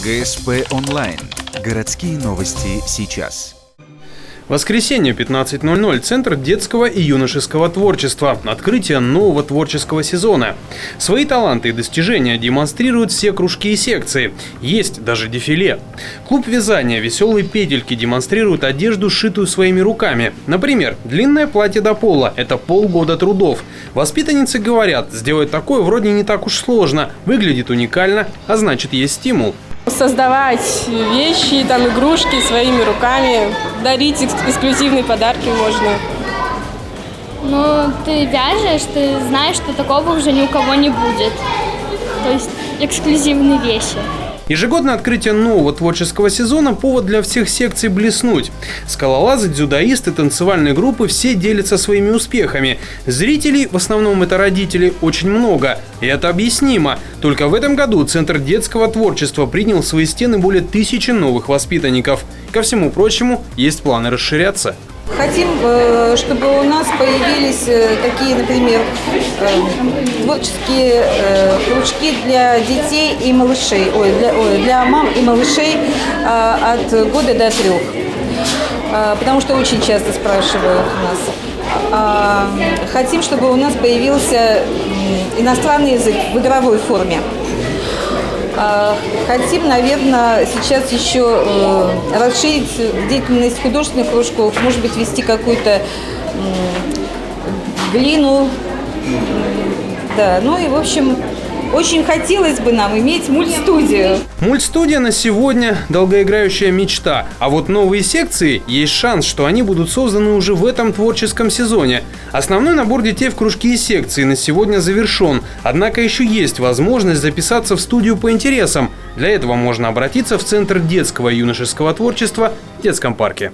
ГСП онлайн. Городские новости сейчас. Воскресенье, 15:00. Центр детского и юношеского творчества. Открытие нового творческого сезона. Свои таланты и достижения демонстрируют все кружки и секции. Есть даже дефиле. Клуб вязания «Веселые петельки» демонстрирует одежду, сшитую своими руками. Например, длинное платье до пола – это полгода трудов. Воспитанницы говорят, сделать такое вроде не так уж сложно, выглядит уникально, а значит есть стимул. Создавать вещи, игрушки своими руками, дарить эксклюзивные подарки можно. Ну, ты вяжешь, ты знаешь, что такого уже ни у кого не будет. То есть эксклюзивные вещи. Ежегодное открытие нового творческого сезона – повод для всех секций блеснуть. Скалолазы, дзюдоисты, танцевальные группы – все делятся своими успехами. Зрителей, в основном это родители, очень много. И это объяснимо. Только в этом году Центр детского творчества принял в свои стены более 1000 новых воспитанников. Ко всему прочему, есть планы расширяться. Хотим, чтобы у нас появились такие, например, творческие кружки для детей и малышей, для мам и малышей от года до 3. Потому что очень часто спрашивают у нас. Хотим, чтобы у нас появился иностранный язык в игровой форме. Хотим, наверное, сейчас еще расширить деятельность художественных кружков, может быть, вести какую-то глину. Да, ну и, в общем, очень хотелось бы нам иметь мультстудию. Мультстудия на сегодня – долгоиграющая мечта. А вот новые секции – есть шанс, что они будут созданы уже в этом творческом сезоне. Основной набор детей в кружки и секции на сегодня завершен. Однако еще есть возможность записаться в студию по интересам. Для этого можно обратиться в Центр детского и юношеского творчества в детском парке.